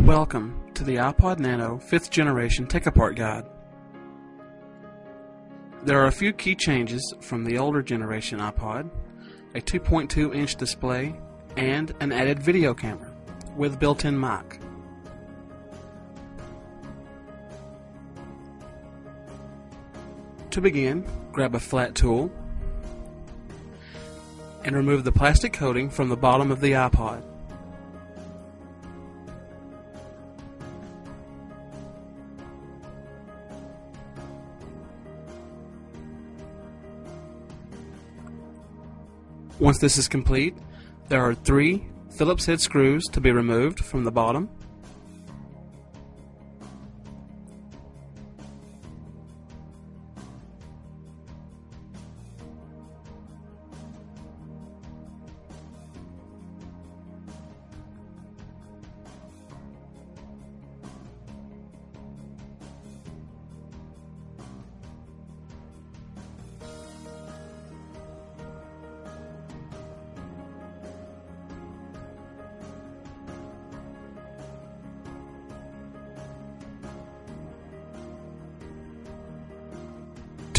Welcome to the iPod Nano 5th Generation Take-Apart Guide. There are a few key changes from the older generation iPod, a 2.2-inch display, and an added video camera with built-in mic. To begin, grab a flat tool and remove the plastic coating from the bottom of the iPod. Once this is complete, there are 3 Phillips head screws to be removed from the bottom.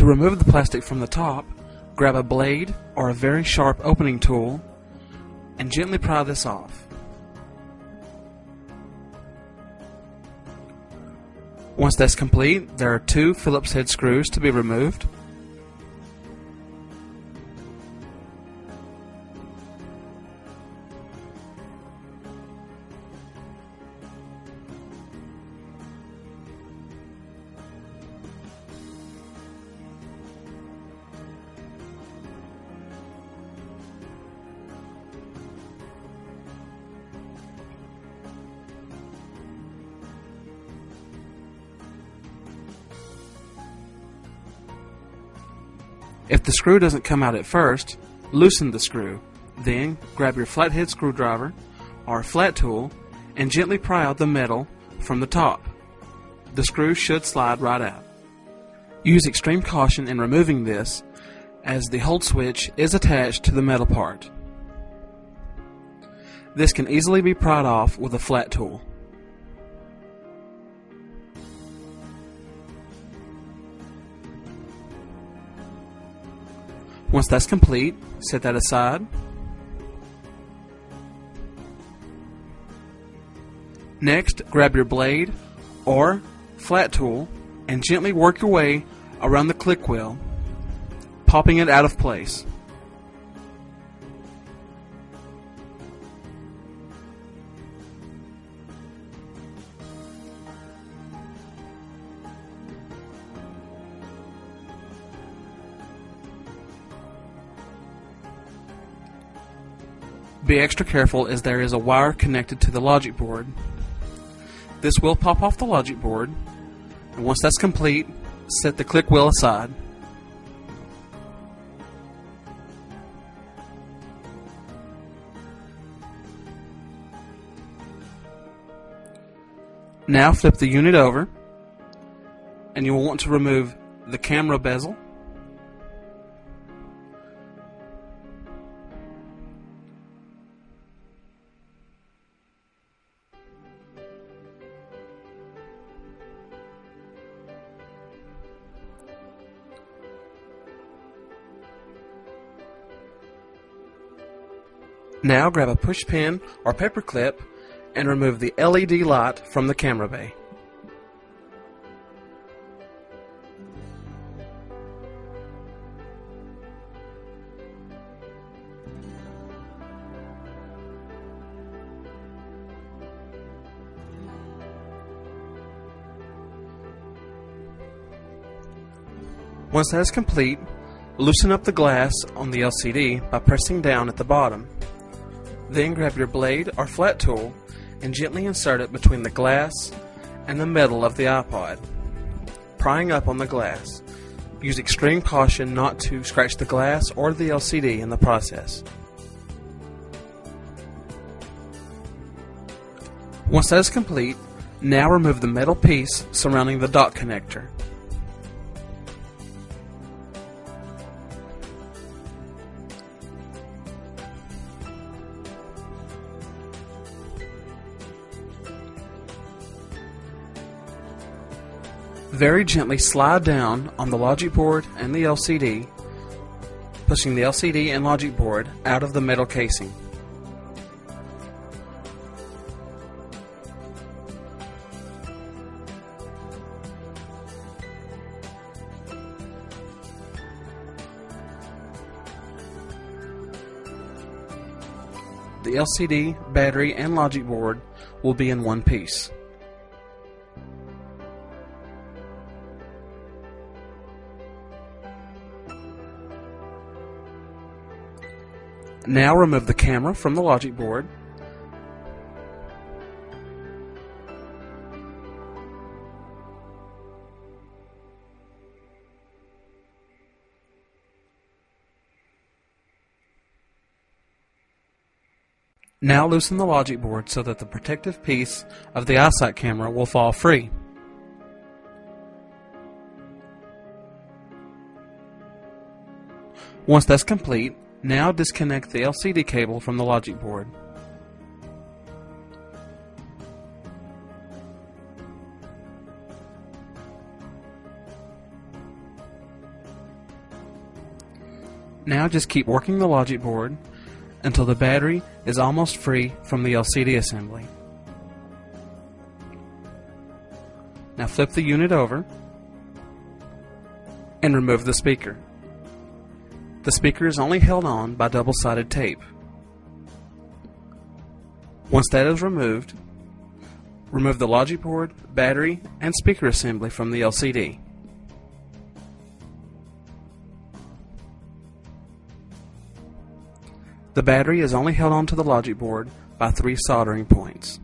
To remove the plastic from the top, grab a blade or a very sharp opening tool and gently pry this off. Once that's complete, there are 2 Phillips head screws to be removed. If the screw doesn't come out at first, loosen the screw. Then grab your flathead screwdriver or a flat tool and gently pry out the metal from the top. The screw should slide right out. Use extreme caution in removing this, as the hold switch is attached to the metal part. This can easily be pried off with a flat tool. Once that's complete, set that aside. Next, grab your blade or flat tool and gently work your way around the click wheel, popping it out of place. Be extra careful, as there is a wire connected to the logic board. This will pop off the logic board, and once that's complete, set the click wheel aside. Now flip the unit over, and you will want to remove the camera bezel, Now grab a push pin or paper clip and remove the LED light from the camera bay. Once that is complete, loosen up the glass on the LCD by pressing down at the bottom. Then grab your blade or flat tool and gently insert it between the glass and the metal of the iPod, prying up on the glass. Use extreme caution not to scratch the glass or the LCD in the process. Once that is complete, now remove the metal piece surrounding the dock connector. Very gently slide down on the logic board and the LCD, pushing the LCD and logic board out of the metal casing. The LCD, battery, and logic board will be in one piece. Now remove the camera from the logic board. Now loosen the logic board so that the protective piece of the eyesight camera will fall free. Once that's complete, now disconnect the LCD cable from the logic board. Now just keep working the logic board until the battery is almost free from the LCD assembly. Now flip the unit over and remove the speaker. The speaker is only held on by double-sided tape. Once that is removed, remove the logic board, battery, and speaker assembly from the LCD. The battery is only held onto the logic board by 3 soldering points.